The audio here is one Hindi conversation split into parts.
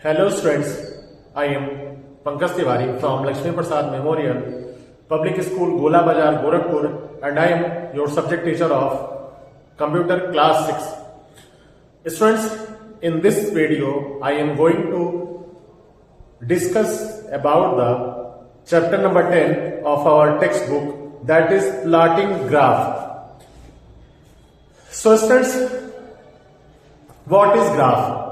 Hello students, I am Pankaj Tiwari from Lakshmi Prasad Memorial Public School, Gola Bazar, Gorakhpur, and I am your subject teacher of Computer Class 6. Students, in this video, I am going to discuss about the chapter number 10 of our textbook, that is plotting graph. So students, what is graph?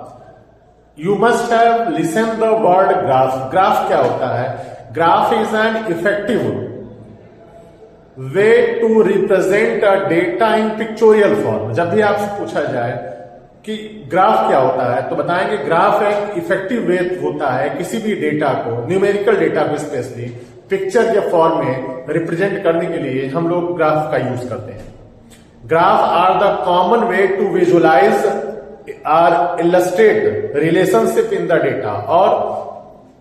You must have listened the word graph. Graph क्या होता है? Graph is an effective way to represent a data in pictorial form. जब भी आपसे पूछा जाए कि ग्राफ क्या होता है तो बताएंगे ग्राफ एक इफेक्टिव वे होता है किसी भी डेटा को, न्यूमेरिकल डेटा को स्पेशली पिक्चर के फॉर्म में रिप्रेजेंट करने के लिए हम लोग ग्राफ का यूज करते हैं. Graph are the common way to visualise or illustrate relationship in the data. और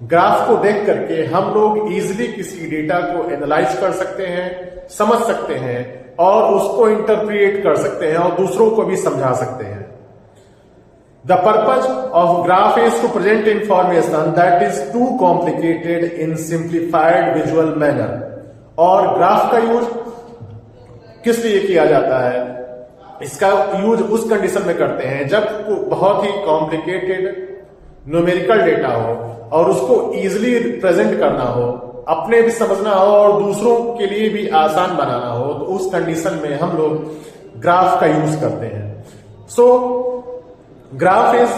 ग्राफ को देख करके हम लोग इजिली किसी डेटा को एनालाइज कर सकते हैं, समझ सकते हैं और उसको इंटरप्रिएट कर सकते हैं और दूसरों को भी समझा सकते हैं. The purpose of graph is to present information that is too complicated in simplified visual manner. और ग्राफ का यूज किस लिए किया जाता है? इसका यूज उस कंडीशन में करते हैं जब बहुत ही कॉम्प्लिकेटेड न्यूमेरिकल डेटा हो और उसको इजिली रिप्रेजेंट करना हो, अपने भी समझना हो और दूसरों के लिए भी आसान बनाना हो, तो उस कंडीशन में हम लोग ग्राफ का यूज करते हैं. So graph is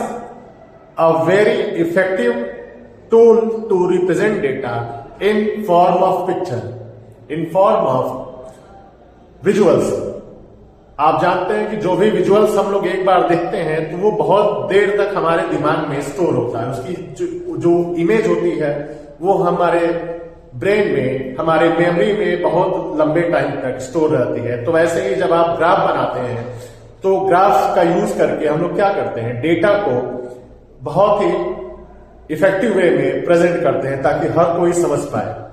a very effective tool to represent data in form of picture, in form of visuals. आप जानते हैं कि जो भी विजुअल्स हम लोग एक बार देखते हैं तो वो बहुत देर तक हमारे दिमाग में स्टोर होता है. उसकी जो इमेज होती है वो हमारे ब्रेन में, हमारे मेमोरी में बहुत लंबे टाइम तक स्टोर रहती है. तो वैसे ही जब आप ग्राफ बनाते हैं तो ग्राफ का यूज करके हम लोग क्या करते हैं, डेटा को बहुत ही इफेक्टिव वे में प्रेजेंट करते हैं ताकि हर कोई समझ पाए.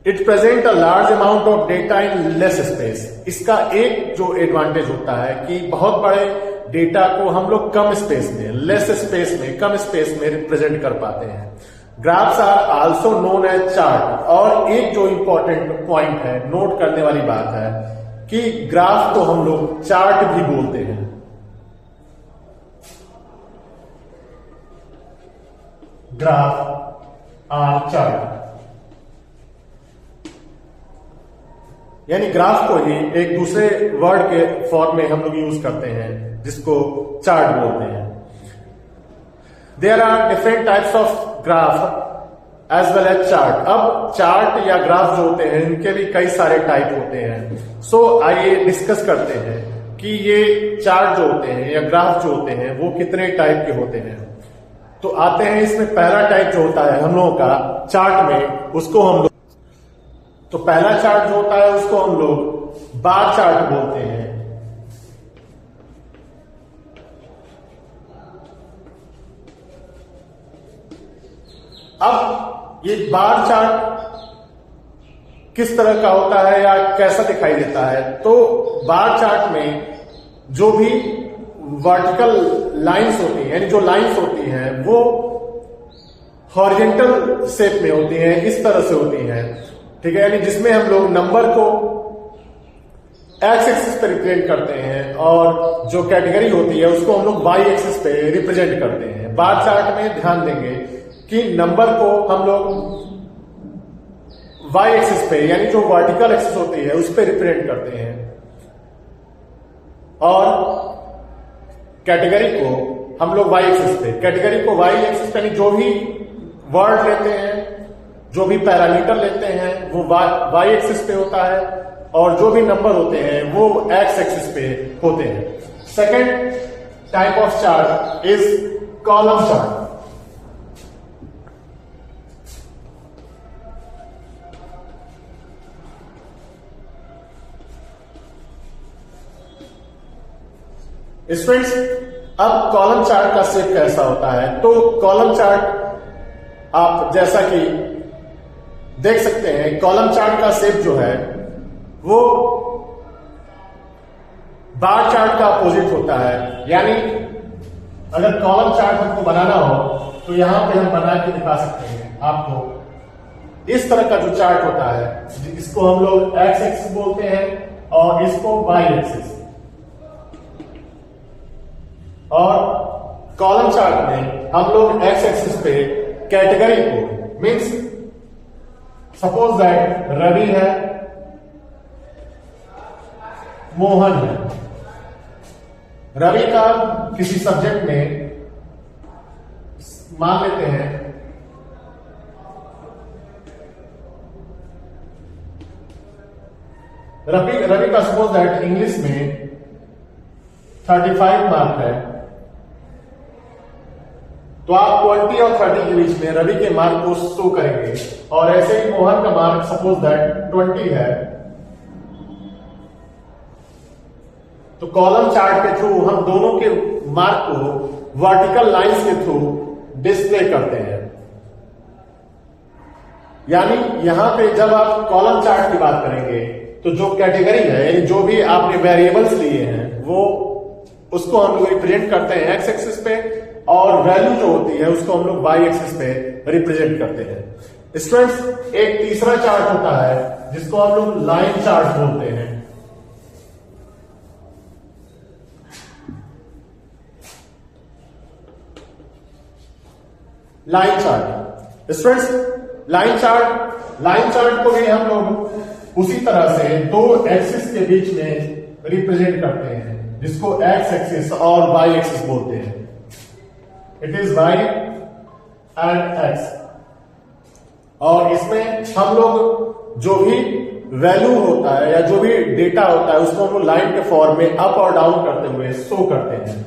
It present a large amount of data in less space. इसका एक जो एडवांटेज होता है कि बहुत बड़े डेटा को हम लोग कम स्पेस में, लेस स्पेस में, कम स्पेस में रिप्रेजेंट कर पाते हैं. Graphs are also known as chart. और एक जो इंपॉर्टेंट पॉइंट है, नोट करने वाली बात है कि ग्राफ को हम लोग चार्ट भी बोलते हैं. ग्राफ आर चार्ट, यानी ग्राफ को ही एक दूसरे वर्ड के फॉर्म में हम लोग यूज करते हैं जिसको चार्ट बोलते हैं. There are different types of graph as well as chart. अब चार्ट या ग्राफ जो होते हैं इनके भी कई सारे टाइप होते हैं. सो आइए डिस्कस करते हैं कि ये चार्ट जो होते हैं या ग्राफ जो होते हैं वो कितने टाइप के होते हैं. तो आते हैं इसमें पहला टाइप जो होता है हम लोगों का चार्ट में, उसको हम लोग, तो पहला चार्ट जो होता है उसको हम लोग बार चार्ट बोलते हैं. अब ये बार चार्ट किस तरह का होता है या कैसा दिखाई देता है? तो बार चार्ट में जो भी वर्टिकल लाइंस होती हैं, यानी जो लाइंस होती हैं वो हॉरिजॉन्टल शेप में होती हैं, इस तरह से होती हैं, ठीक है. यानी जिसमें हम लोग नंबर को एक्स एक्सिस पे रिप्रेजेंट करते हैं और जो कैटेगरी होती है उसको हम लोग वाई एक्सिस पे रिप्रेजेंट करते हैं. बार चार्ट में ध्यान देंगे कि नंबर को हम लोग वाई एक्सिस पे, यानी जो वर्टिकल एक्सिस होती है उस पे रिप्रेजेंट करते हैं और कैटेगरी को हम लोग वाई एक्सिस पे, कैटेगरी को वाई एक्सिस पे, यानी जो भी वर्ड लेते हैं, जो भी पैरामीटर लेते हैं वो वाई एक्सिस पे होता है और जो भी नंबर होते हैं वो एक्स एक्सिस पे होते हैं. Second type of chart is column chart. Students, अब कॉलम चार्ट का शेप कैसा होता है? तो कॉलम चार्ट आप जैसा कि देख सकते हैं, कॉलम चार्ट का शेप जो है वो बार चार्ट का अपोजिट होता है. यानी अगर कॉलम चार्ट हमको बनाना हो तो यहां पे हम बना के दिखा सकते हैं आपको। इस तरह का जो चार्ट होता है, इसको हम लोग एक्स एक्सिस बोलते हैं और इसको वाई एक्सिस। और कॉलम चार्ट में हम लोग एक्स एक्सिस पे कैटेगरी को, मीन्स सपोज दैट रवि है, मोहन है। रवि का किसी सब्जेक्ट में मान लेते हैं रवि का सपोज दैट इंग्लिश में 35 मार्क है, तो आप 20 और 30 के बीच में रवि के मार्क को शो करेंगे। और ऐसे ही मोहन का मार्क सपोज दैट 20 है, तो कॉलम चार्ट के थ्रू हम दोनों के मार्क को वर्टिकल लाइंस के थ्रू डिस्प्ले करते हैं। यानी यहां पे जब आप कॉलम चार्ट की बात करेंगे तो जो कैटेगरी है, यानी जो भी आपने वेरिएबल्स लिए हैं, वो उसको हम लोग रिप्रेजेंट करते हैं एक्स एक्सिस पे, और वैल्यू जो होती है उसको हम लोग वाई एक्सिस पे रिप्रेजेंट करते हैं। स्टूडेंट्स, एक तीसरा चार्ट होता है जिसको हम लोग लाइन चार्ट बोलते हैं। Line chart. Students, line chart को भी हम लोग उसी तरह से दो एक्सिस के बीच में रिप्रेजेंट करते हैं, जिसको एक्स एक्सिस और वाई एक्सिस बोलते हैं। It is Y and X. और इसमें हम लोग जो भी वैल्यू होता है या जो भी डेटा होता है उसको हम लोग लाइन के फॉर्म में अप और डाउन करते हुए शो करते हैं।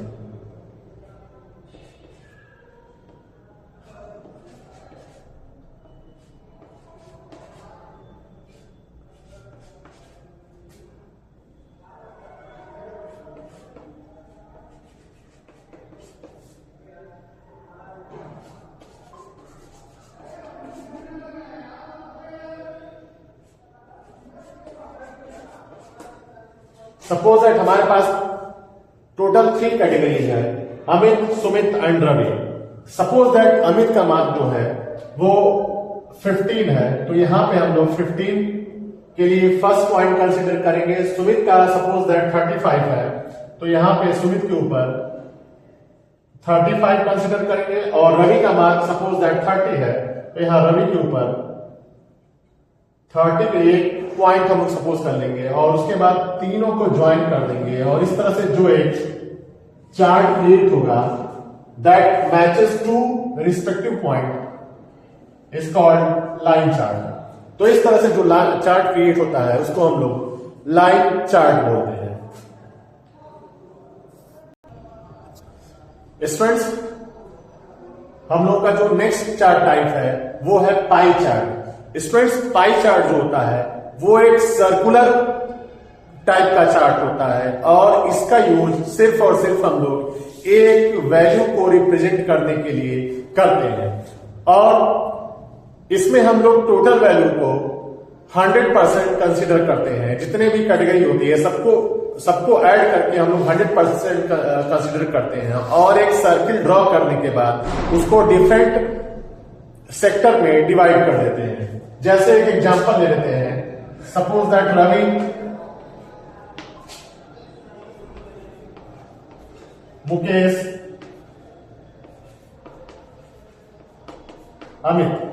सपोज दैट हमारे पास टोटल 3 कैटेगरीज है, Amit, Sumit and Ravi. Suppose that Amit का मार्क जो है वो 15 है, तो यहां पे हम लोग 15 के लिए फर्स्ट पॉइंट कंसीडर करेंगे। सुमित का सपोज दैट 35 है, तो यहां पे सुमित के ऊपर 35 कंसीडर करेंगे। और रवि का मार्क सपोज दैट 30 है, तो यहां रवि के ऊपर 30 के लिए पॉइंट हम लोग सपोज कर लेंगे, और उसके बाद तीनों को ज्वाइन कर देंगे। और इस तरह से जो एक चार्ट क्रिएट होगा that matches to respective point is called line chart. तो इस तरह से जो चार्ट क्रिएट होता है उसको हम लोग लाइन चार्ट बोलते हैं। स्टूडेंट्स, हम लोग का जो नेक्स्ट चार्ट टाइप है वो है pie chart. Students, pie chart जो होता है वो एक सर्कुलर टाइप का चार्ट होता है, और इसका यूज सिर्फ और सिर्फ हम लोग एक वैल्यू को रिप्रेजेंट करने के लिए करते हैं। और इसमें हम लोग टोटल वैल्यू को 100% कंसिडर करते हैं। जितने भी कैटेगरी होती है सबको ऐड करके हम लोग 100% कंसिडर करते हैं, और एक सर्किल ड्रॉ करने के बाद उसको डिफरेंट सेक्टर में डिवाइड कर देते हैं। जैसे एक एग्जांपल ले लेते हैं, suppose that Ravi, Mukesh, Amit.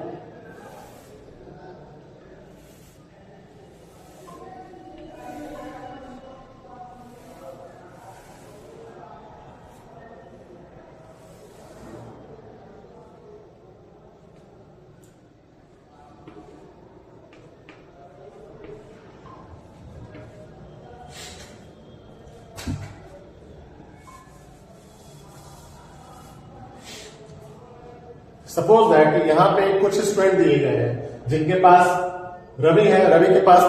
Suppose that यहां पे कुछ स्टूडेंट दिए गए हैं जिनके पास रवि है, रवि के पास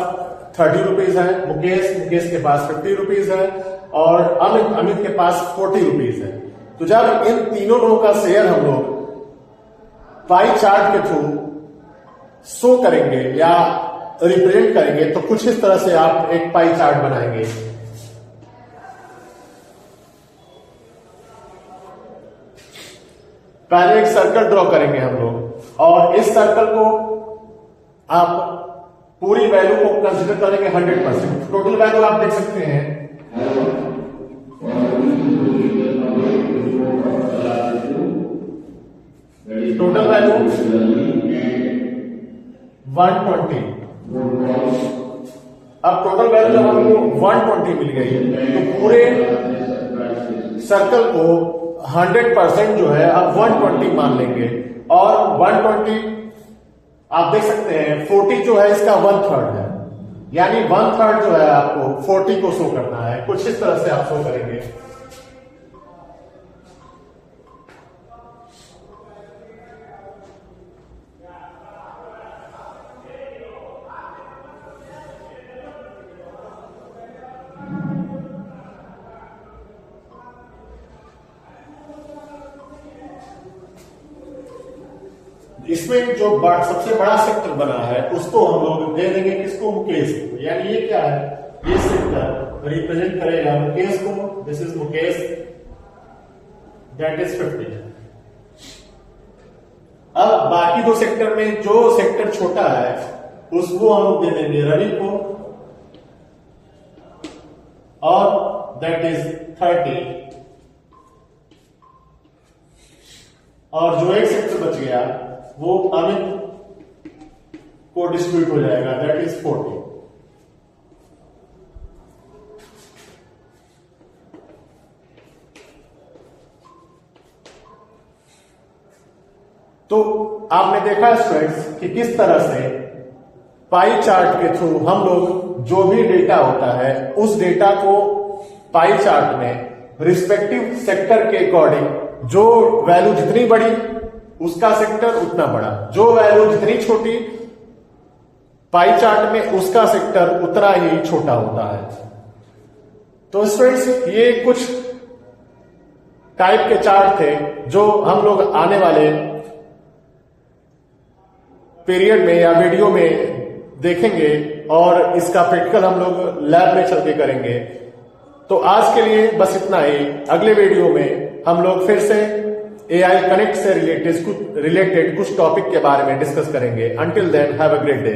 30 रुपीज है, मुकेश के पास 50 रुपीज है, और अमित के पास 40 रुपीज है। तो जब इन तीनों लोगों का शेयर हम लोग पाई चार्ट के थ्रू शो करेंगे या रिप्रेजेंट करेंगे तो कुछ इस तरह से आप एक पाई चार्ट बनाएंगे। पहले एक सर्कल ड्रॉ करेंगे हम लोग, और इस सर्कल को आप पूरी वैल्यू को कंसीडर करेंगे 100%। टोटल वैल्यू आप देख सकते हैं, टोटल वैल्यू 120। अब टोटल वैल्यू जब हमको 120 मिल गई तो पूरे सर्कल को 100% जो है अब 120 मान लेंगे, और 120 आप देख सकते हैं 40 जो है इसका 1/3 है, यानी 1/3 जो है आपको 40 को शो करना है। कुछ इस तरह से आप शो करेंगे। इसमें जो सबसे बड़ा सेक्टर बना है उसको हम लोग दे देंगे किसको, मुकेश को। यानी ये क्या है, ये सेक्टर रिप्रेजेंट करेगा मुकेश को। This is Mukesh, that is 50। अब बाकी दो सेक्टर में जो सेक्टर छोटा है उसको हम लोग दे देंगे रवि को, और दैट इज 30। और जो एक सेक्टर बच गया वो अमित को डिस्ट्रीब्यूट हो जाएगा, दैट इज 40। तो आपने देखा स्टूडेंट्स कि किस तरह से पाई चार्ट के थ्रू हम लोग जो भी डेटा होता है उस डेटा को पाई चार्ट में रिस्पेक्टिव सेक्टर के अकॉर्डिंग जो वैल्यू जितनी बड़ी उसका सेक्टर उतना बड़ा, जो वैल्यू जितनी छोटी पाई चार्ट में उसका सेक्टर उतना ही छोटा होता है। तो स्टूडेंट्स ये कुछ टाइप के चार्ट थे जो हम लोग आने वाले पीरियड में या वीडियो में देखेंगे, और इसका प्रैक्टिकल हम लोग लैब में चल के करेंगे। तो आज के लिए बस इतना ही। अगले वीडियो में हम लोग फिर से AI कनेक्ट से रिलेटेड कुछ टॉपिक के बारे में डिस्कस करेंगे। Until then have a great day.